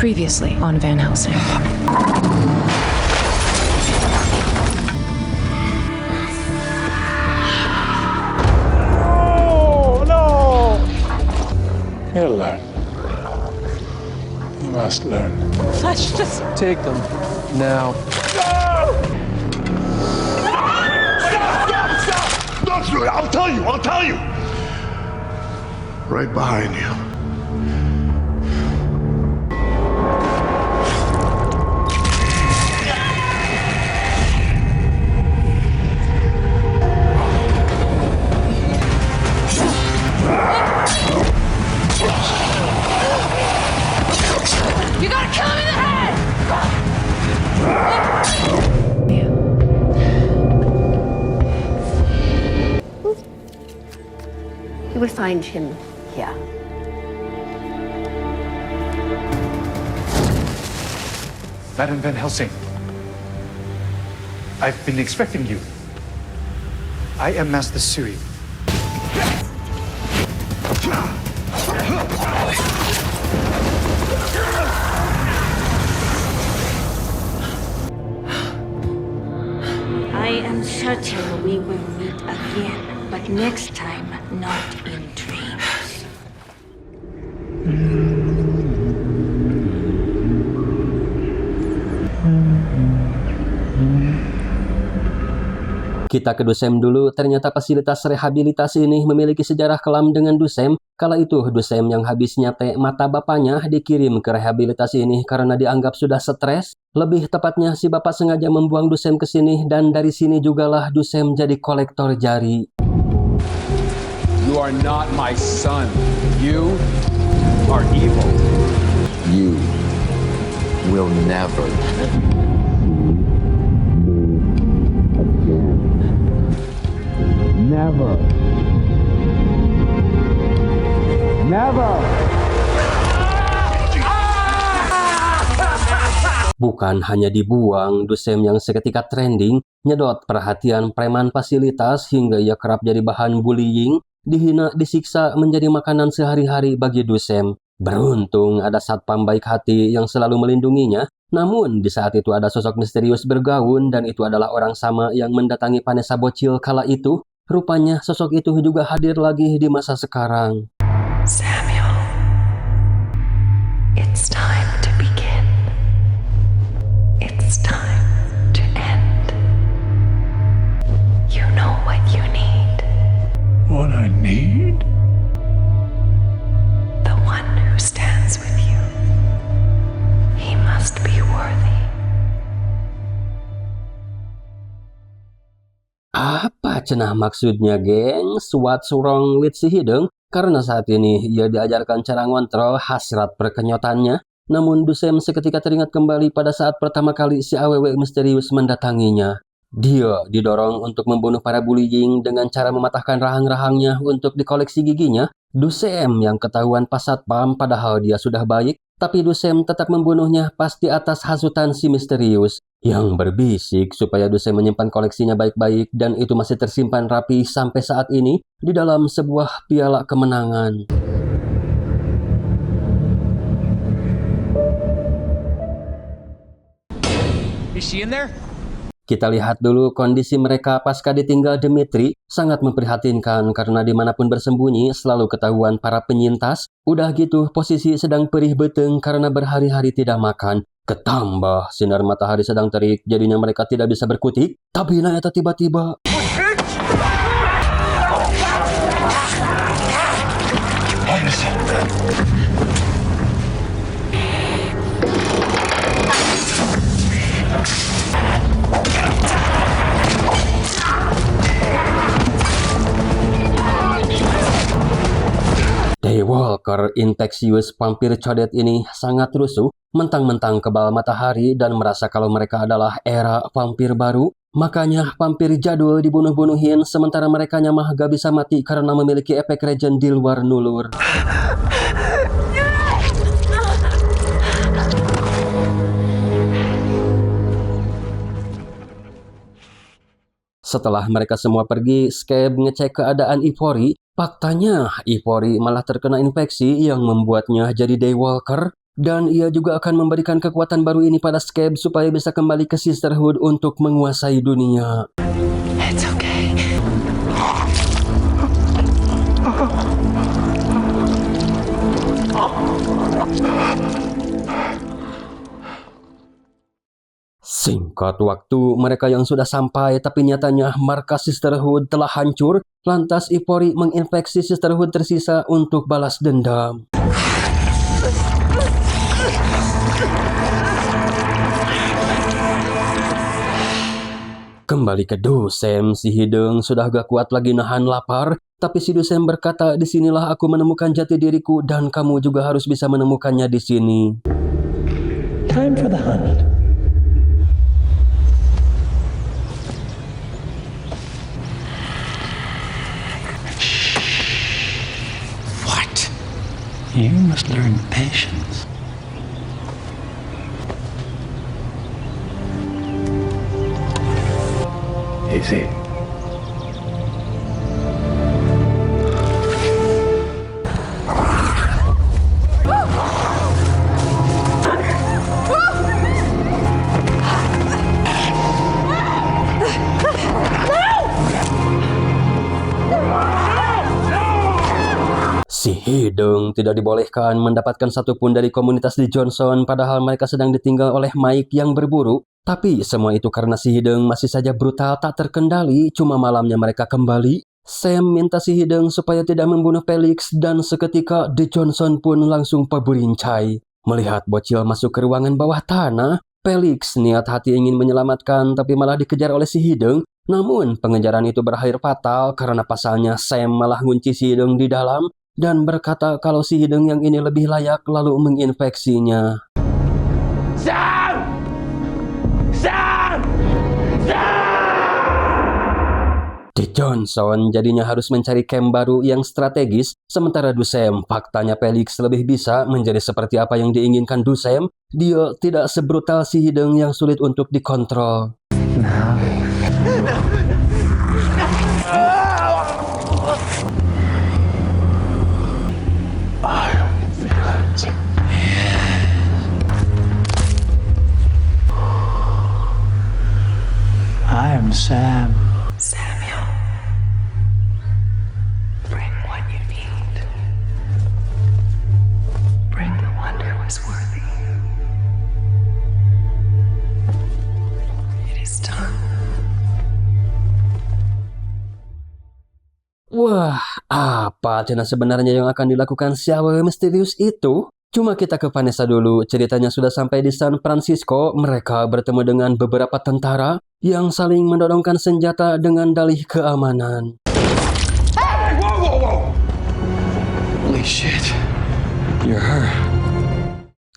Previously on Van Helsing. Oh, no! You'll learn. You must learn. Let's just take them now. Don't do it! I'll tell you! Right behind you. You gotta kill him in the head! You will find him here. Madam Van Helsing, I've been expecting you. I am Master Suri. I am certain we will meet again, but next time, not in dreams. Kita ke Dusem dulu, ternyata fasilitas rehabilitasi ini memiliki sejarah kelam dengan Dusem. Kala itu, Dusem yang habis nyate mata bapaknya dikirim ke rehabilitasi ini karena dianggap sudah stres. Lebih tepatnya, si bapak sengaja membuang Dusem ke sini dan dari sini jugalah Dusem jadi kolektor jari. You are not my son. You are evil. You will never Never. Never. Bukan hanya dibuang, Dusem yang seketika trending, nyedot perhatian preman fasilitas hingga ia kerap jadi bahan bullying, dihina, disiksa menjadi makanan sehari-hari bagi Dusem. Beruntung ada satpam baik hati yang selalu melindunginya, namun di saat itu ada sosok misterius bergaun dan itu adalah orang sama yang mendatangi Vanessa bocil kala itu. Rupanya sosok itu juga hadir lagi di masa sekarang. Samuel, it's time to begin. It's time to end. You know what you need. What I need? The one who stands with you. He must be worthy. Apa cenah maksudnya, gengs? What's wrong with si Hideng? Karena saat ini ia diajarkan cara ngontrol hasrat perkenyotannya. Namun Dusem seketika teringat kembali pada saat pertama kali si awewe misterius mendatanginya. Dia didorong untuk membunuh para bullying dengan cara mematahkan rahang-rahangnya untuk dikoleksi giginya. Dusem yang ketahuan pas satpam padahal dia sudah baik, tapi Dusem tetap membunuhnya pas di atas hasutan si misterius yang berbisik supaya Dusem menyimpan koleksinya baik-baik dan itu masih tersimpan rapi sampai saat ini di dalam sebuah piala kemenangan. Is she in there? Kita lihat dulu kondisi mereka pasca ditinggal Dmitri, sangat memprihatinkan karena dimanapun bersembunyi selalu ketahuan para penyintas. Udah gitu posisi sedang perih beteng karena berhari-hari tidak makan. Ketambah sinar matahari sedang terik, jadinya mereka tidak bisa berkutik. Tapi ternyata tiba-tiba Daywalker infeksius vampir codet ini sangat rusuh, mentang-mentang kebal matahari dan merasa kalau mereka adalah era vampir baru. Makanya vampir jadul dibunuh-bunuhin sementara mereka mah gak bisa mati karena memiliki efek regen di luar nulur. Setelah mereka semua pergi, Scab ngecek keadaan Ivory. Faktanya, Ivory malah terkena infeksi yang membuatnya jadi Daywalker. Dan ia juga akan memberikan kekuatan baru ini pada Scab supaya bisa kembali ke Sisterhood untuk menguasai dunia. It's okay. Singkat waktu, mereka yang sudah sampai, tapi nyatanya markas Sisterhood telah hancur. Lantas Ipori menginfeksi Sisterhood tersisa untuk balas dendam. Kembali ke Dusem, si hidung sudah gak kuat lagi nahan lapar. Tapi si Dusem berkata, disinilah aku menemukan jati diriku dan kamu juga harus bisa menemukannya di sini. Time for the hunt. What? You must learn patience. Easy. Si hidung tidak dibolehkan mendapatkan satupun dari komunitas di Johnson, padahal mereka sedang ditinggal oleh Mike yang berburu. Tapi semua itu karena si hidung masih saja brutal tak terkendali. Cuma malamnya mereka kembali. Sam minta si hidung supaya tidak membunuh Felix dan seketika The Johnson pun langsung peburincai. Melihat bocil masuk ke ruangan bawah tanah, Felix niat hati ingin menyelamatkan tapi malah dikejar oleh si hidung. Namun pengejaran itu berakhir fatal karena pasalnya Sam malah ngunci si hidung di dalam dan berkata kalau si hidung yang ini lebih layak lalu menginfeksinya. Sam! Sam! Sam! The Johnson jadinya harus mencari camp baru yang strategis, sementara Dusem faktanya Felix lebih bisa menjadi seperti apa yang diinginkan Dusem. Dia tidak sebrutal si hidung yang sulit untuk dikontrol. I am Sam. Samuel, bring what you need. Bring the one who is worthy. It is time. Wah, apa cina sebenarnya yang akan dilakukan si awal misterius itu? Cuma kita ke Vanessa dulu, ceritanya sudah sampai di San Francisco, mereka bertemu dengan beberapa tentara yang saling mendorongkan senjata dengan dalih keamanan. Hey, whoa, whoa, whoa! Holy shit. You're her.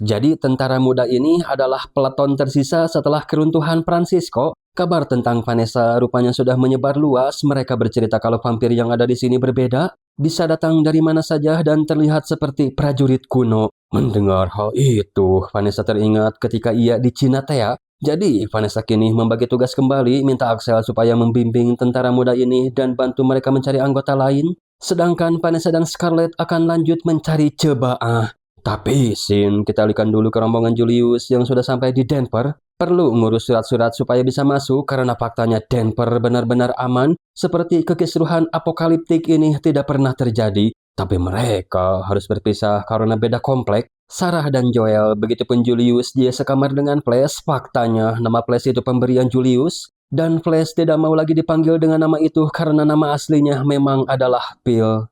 Jadi tentara muda ini adalah peleton tersisa setelah keruntuhan Francisco. Kabar tentang Vanessa rupanya sudah menyebar luas. Mereka bercerita kalau vampir yang ada di sini berbeda, bisa datang dari mana saja dan terlihat seperti prajurit kuno. Mendengar hal itu, Vanessa teringat ketika ia di Cinatea. Jadi Vanessa kini membagi tugas kembali, minta Axel supaya membimbing tentara muda ini dan bantu mereka mencari anggota lain. Sedangkan Vanessa dan Scarlett akan lanjut mencari Cebaah. Tapi, Sin, kita alihkan dulu ke rombongan Julius yang sudah sampai di Denver. Perlu ngurus surat-surat supaya bisa masuk karena faktanya Denver benar-benar aman. Seperti kekisruhan apokaliptik ini tidak pernah terjadi. Tapi mereka harus berpisah karena beda komplek. Sarah dan Joel, begitupun Julius, dia sekamar dengan Flash. Faktanya, nama Flash itu pemberian Julius. Dan Flash tidak mau lagi dipanggil dengan nama itu karena nama aslinya memang adalah Bill.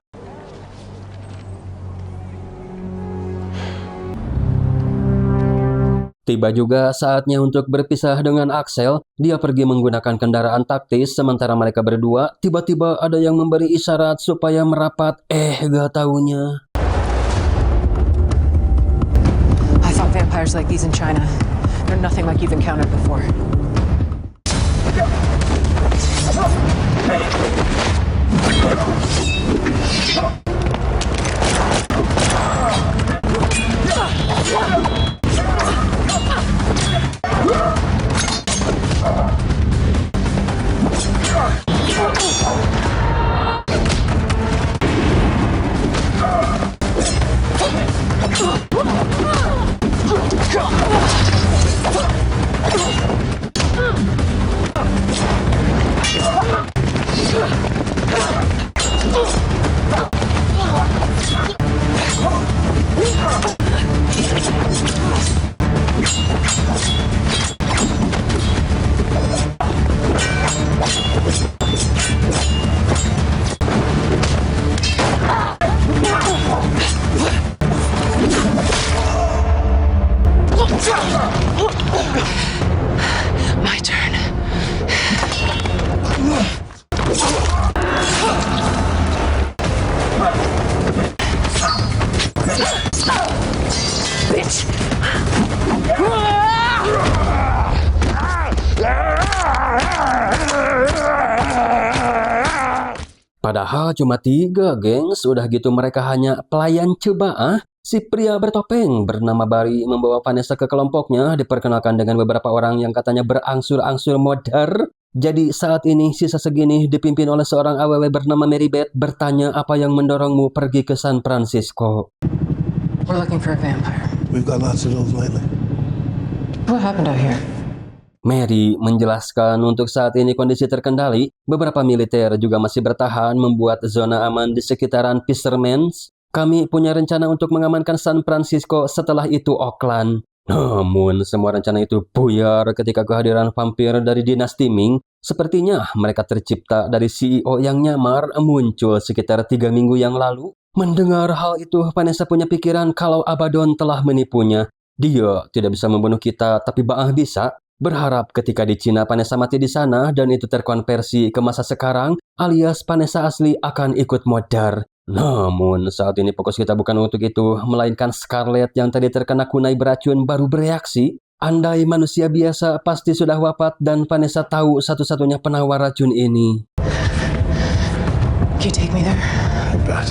Tiba juga saatnya untuk berpisah dengan Axel. Dia pergi menggunakan kendaraan taktis, sementara mereka berdua tiba-tiba ada yang memberi isyarat supaya merapat. Gak taunya. I thought vampires like these in China. They're nothing like you've encountered before. My turn. Bitch! Padahal cuma 3, gengs. Udah gitu mereka hanya pelayan ceba'ah. Si pria bertopeng bernama Barry membawa Vanessa ke kelompoknya, diperkenalkan dengan beberapa orang yang katanya berangsur-angsur modar. Jadi saat ini sisa segini dipimpin oleh seorang AWW bernama Mary Beth bertanya apa yang mendorongmu pergi ke San Francisco. We're looking for a vampire. We've got lots of those lately. What happened out here? Mary menjelaskan untuk saat ini kondisi terkendali, beberapa militer juga masih bertahan membuat zona aman di sekitaran Fisherman's. Kami punya rencana untuk mengamankan San Francisco, setelah itu Oakland. Namun semua rencana itu buyar ketika kehadiran vampir dari dinasti Ming. Sepertinya mereka tercipta dari CEO yang nyamar muncul sekitar 3 minggu yang lalu. Mendengar hal itu, Vanessa punya pikiran kalau Abaddon telah menipunya. Dia tidak bisa membunuh kita, tapi Baah bisa. Berharap ketika di Cina Vanessa mati di sana dan itu terkonversi ke masa sekarang, alias Vanessa asli akan ikut modar. Namun saat ini fokus kita bukan untuk itu, melainkan Scarlet yang tadi terkena kunai beracun baru bereaksi. Andai manusia biasa pasti sudah wafat dan Vanessa tahu satu-satunya penawar racun ini. Can you take me there? I bet.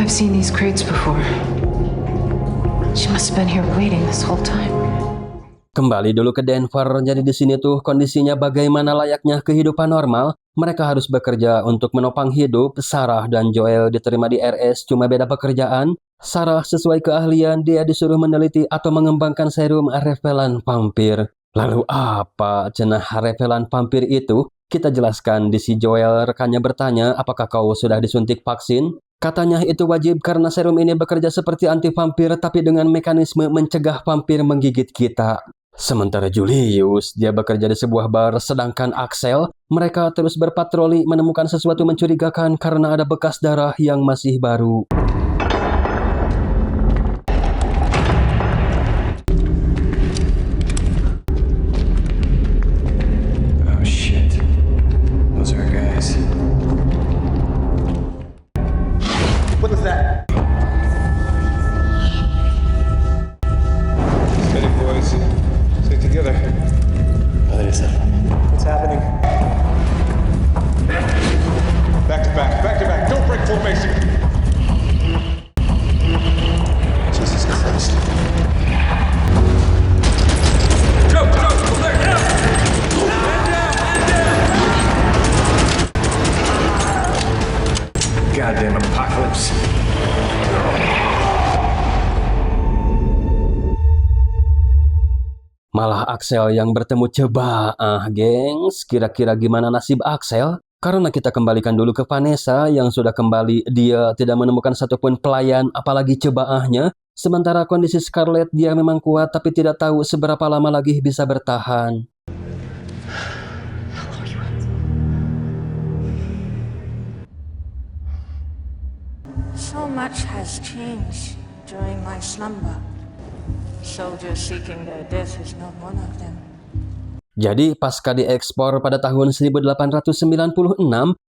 I've seen these crates before. She must have been here waiting this whole time. Kembali dulu ke Denver, jadi di sini tuh kondisinya bagaimana layaknya kehidupan normal. Mereka harus bekerja untuk menopang hidup. Sarah dan Joel diterima di RS, cuma beda pekerjaan. Sarah sesuai keahlian, dia disuruh meneliti atau mengembangkan serum revelan vampir. Lalu apa cenah revelan vampir itu? Kita jelaskan di si Joel, rekannya bertanya, apakah kau sudah disuntik vaksin? Katanya itu wajib karena serum ini bekerja seperti anti vampir tapi dengan mekanisme mencegah vampir menggigit kita. Sementara Julius, dia bekerja di sebuah bar, sedangkan Axel, mereka terus berpatroli menemukan sesuatu mencurigakan karena ada bekas darah yang masih baru. Oh shit. Those are our guys. What was that? Steady, boys. Stick together. What's happening? Back to back, back to back. Don't break formation. Jesus Christ. Go, there, now! Man down! Goddamn apocalypse. Malah Axel yang bertemu ceba'ah, gengs. Kira-kira gimana nasib Axel? Karena kita kembalikan dulu ke Vanessa yang sudah kembali. Dia tidak menemukan satupun pelayan, apalagi ceba'ahnya. Sementara kondisi Scarlet, dia memang kuat tapi tidak tahu seberapa lama lagi bisa bertahan. So much has changed during my slumber. Soldiers seeking their death is not one of them. Jadi pasca diekspor pada tahun 1896,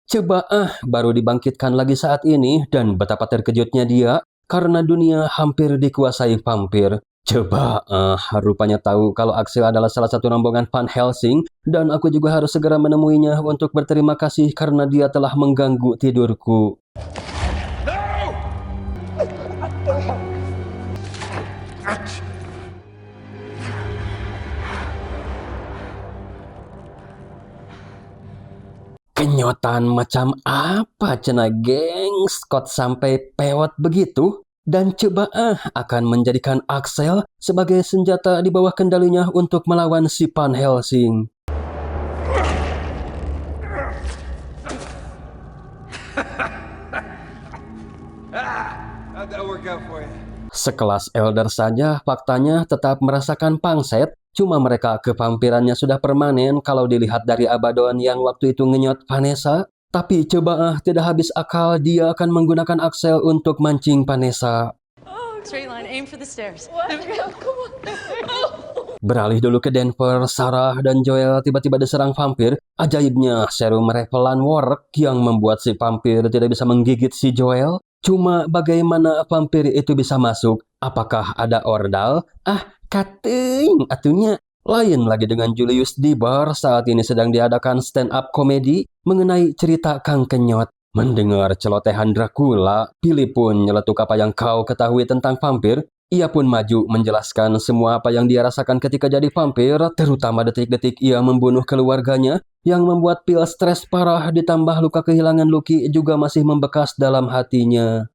ceba'ah baru dibangkitkan lagi saat ini dan betapa terkejutnya dia karena dunia hampir dikuasai vampir. Ceba'ah rupanya tahu kalau Axel adalah salah satu rombongan Van Helsing dan aku juga harus segera menemuinya untuk berterima kasih karena dia telah mengganggu tidurku. Kenyotan macam apa cenah geng Scott sampai pewot begitu? Dan coba akan menjadikan Axel sebagai senjata di bawah kendalinya untuk melawan si Van Helsing. Sekelas Elder saja faktanya tetap merasakan pangset. Cuma mereka kevampirannya sudah permanen kalau dilihat dari Abaddon yang waktu itu ngenyot Vanessa. Tapi coba tidak habis akal dia akan menggunakan Axel untuk mancing Vanessa. Beralih dulu ke Denver, Sarah dan Joel tiba-tiba diserang vampir. Ajaibnya serum Revelant work yang membuat si vampir tidak bisa menggigit si Joel. Cuma bagaimana vampir itu bisa masuk? Apakah ada ordal? Kating atunya. Lain lagi dengan Julius di bar saat ini sedang diadakan stand-up komedi mengenai cerita Kang Kenyot. Mendengar celotehan Dracula, Billy pun nyeletuk apa yang kau ketahui tentang vampir. Ia pun maju menjelaskan semua apa yang dia rasakan ketika jadi vampir, terutama detik-detik ia membunuh keluarganya, yang membuat Phil stres parah ditambah luka kehilangan Lucky juga masih membekas dalam hatinya.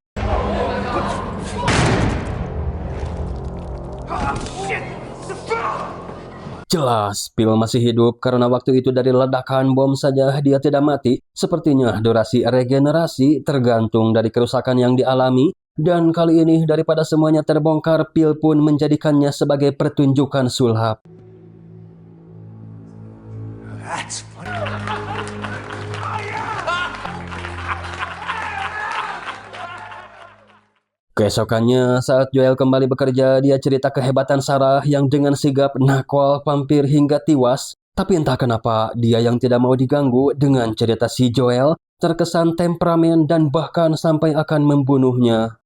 Jelas, Phil masih hidup karena waktu itu dari ledakan bom saja dia tidak mati. Sepertinya durasi regenerasi tergantung dari kerusakan yang dialami. Dan kali ini daripada semuanya terbongkar, Phil pun menjadikannya sebagai pertunjukan sulap. Keesokannya, saat Joel kembali bekerja, dia cerita kehebatan Sarah yang dengan sigap nakal vampir hingga tiwas. Tapi entah kenapa, dia yang tidak mau diganggu dengan cerita si Joel, terkesan temperamen dan bahkan sampai akan membunuhnya.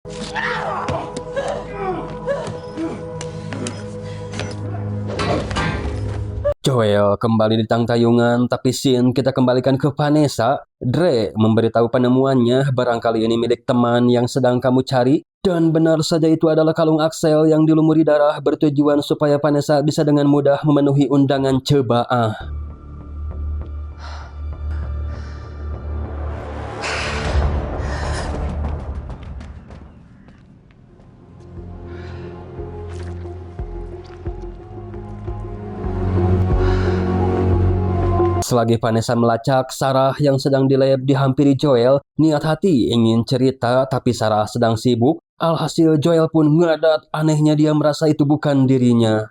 Joel kembali di tayungan, tapi scene kita kembalikan ke Vanessa. Dre memberitahu penemuannya, barangkali ini milik teman yang sedang kamu cari. Dan benar saja itu adalah kalung Axel yang dilumuri darah bertujuan supaya Vanessa bisa dengan mudah memenuhi undangan Cebaah. Selagi Vanessa melacak Sarah yang sedang di lab dihampiri Joel, niat hati ingin cerita tapi Sarah sedang sibuk. Alhasil Joel pun ngadat, anehnya dia merasa itu bukan dirinya.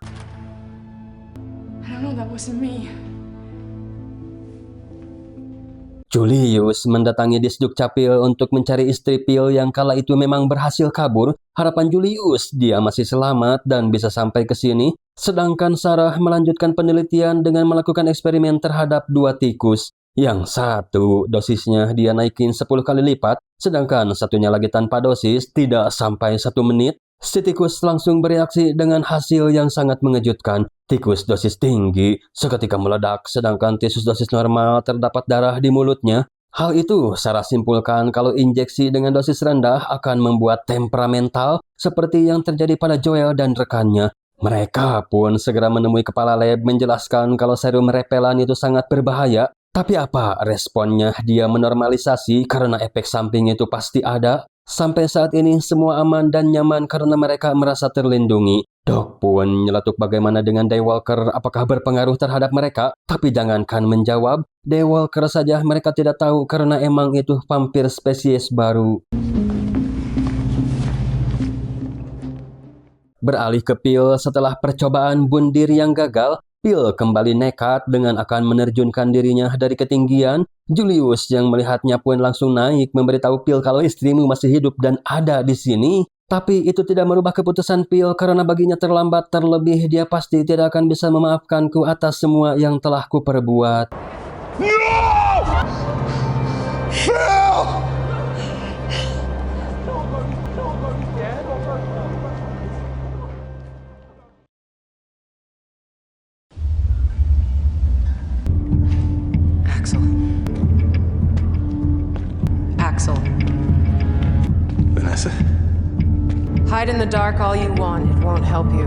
Julius mendatangi Disduk Capil untuk mencari istri Phil yang kala itu memang berhasil kabur. Harapan Julius dia masih selamat dan bisa sampai ke sini. Sedangkan Sarah melanjutkan penelitian dengan melakukan eksperimen terhadap 2 tikus. Yang satu dosisnya dia naikin 10 kali lipat, sedangkan satunya lagi tanpa dosis, tidak sampai 1 menit. Si tikus langsung bereaksi dengan hasil yang sangat mengejutkan. Tikus dosis tinggi seketika meledak, sedangkan tikus dosis normal terdapat darah di mulutnya. Hal itu Sarah simpulkan kalau injeksi dengan dosis rendah akan membuat temperamental seperti yang terjadi pada Joel dan rekannya. Mereka pun segera menemui kepala lab menjelaskan kalau serum repelan itu sangat berbahaya. Tapi apa responnya? Dia menormalisasi karena efek samping itu pasti ada. Sampai saat ini semua aman dan nyaman karena mereka merasa terlindungi. Doc pun nyeletuk bagaimana dengan Daywalker, apakah berpengaruh terhadap mereka? Tapi jangankan menjawab, Daywalker saja mereka tidak tahu karena emang itu vampir spesies baru. Beralih ke Phil setelah percobaan bunuh diri yang gagal, Phil kembali nekat dengan akan menerjunkan dirinya dari ketinggian. Julius yang melihatnya pun langsung naik memberitahu Phil kalau istrimu masih hidup dan ada di sini. Tapi itu tidak merubah keputusan Phil karena baginya terlambat, terlebih dia pasti tidak akan bisa memaafkanku atas semua yang telah kuperbuat. No! Phil! Axel. Vanessa? Hide in the dark all you want. It won't help you.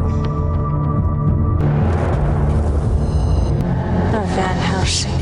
Van Helsing.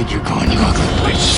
think you're going, you ugly bitch?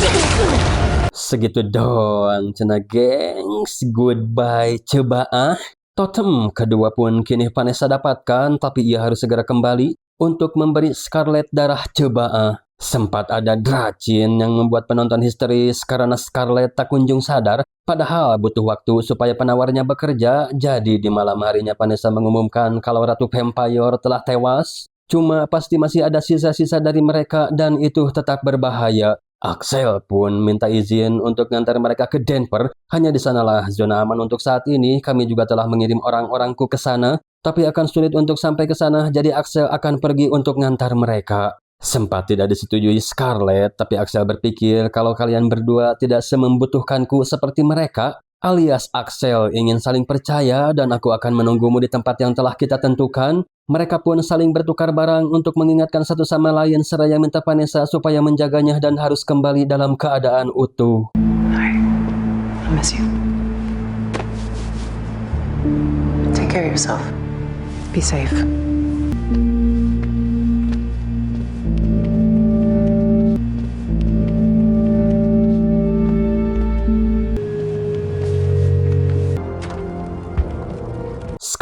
Segitu doang cenah gengs. Goodbye coba ah. Totem kedua pun kini Vanessa dapatkan, tapi ia harus segera kembali untuk memberi Scarlett darah coba ah. Sempat ada Dracin yang membuat penonton histeris karena Scarlett tak kunjung sadar, padahal butuh waktu supaya penawarnya bekerja. Jadi di malam harinya Vanessa mengumumkan kalau Ratu Vampire telah tewas. Cuma pasti masih ada sisa-sisa dari mereka dan itu tetap berbahaya. Axel pun minta izin untuk ngantar mereka ke Denver. Hanya di sanalah zona aman untuk saat ini. Kami juga telah mengirim orang-orangku ke sana, tapi akan sulit untuk sampai ke sana. Jadi Axel akan pergi untuk ngantar mereka. Sempat tidak disetujui Scarlett, tapi Axel berpikir kalau kalian berdua tidak semembutuhkanku seperti mereka, alias Axel ingin saling percaya dan aku akan menunggumu di tempat yang telah kita tentukan. Mereka pun saling bertukar barang untuk mengingatkan satu sama lain seraya minta Vanessa supaya menjaganya dan harus kembali dalam keadaan utuh. I miss you. Take care of yourself. Be safe.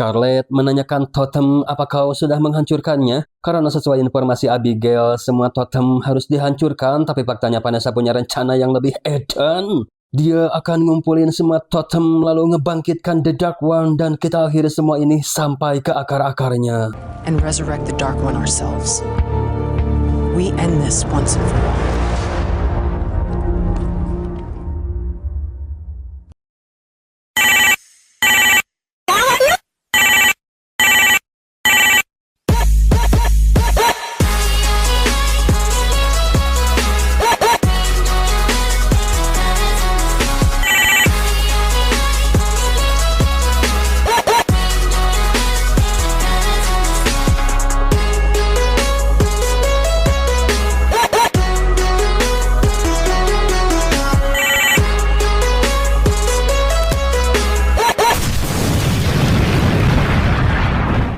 Scarlett menanyakan totem apa kau sudah menghancurkannya? Karena sesuai informasi Abigail, semua totem harus dihancurkan, tapi faktanya Vanessa punya rencana yang lebih edan. Dia akan ngumpulin semua totem lalu ngebangkitkan The Dark One dan kita akhiri semua ini sampai ke akar-akarnya. And resurrect the Dark One ourselves. We end this once and for all.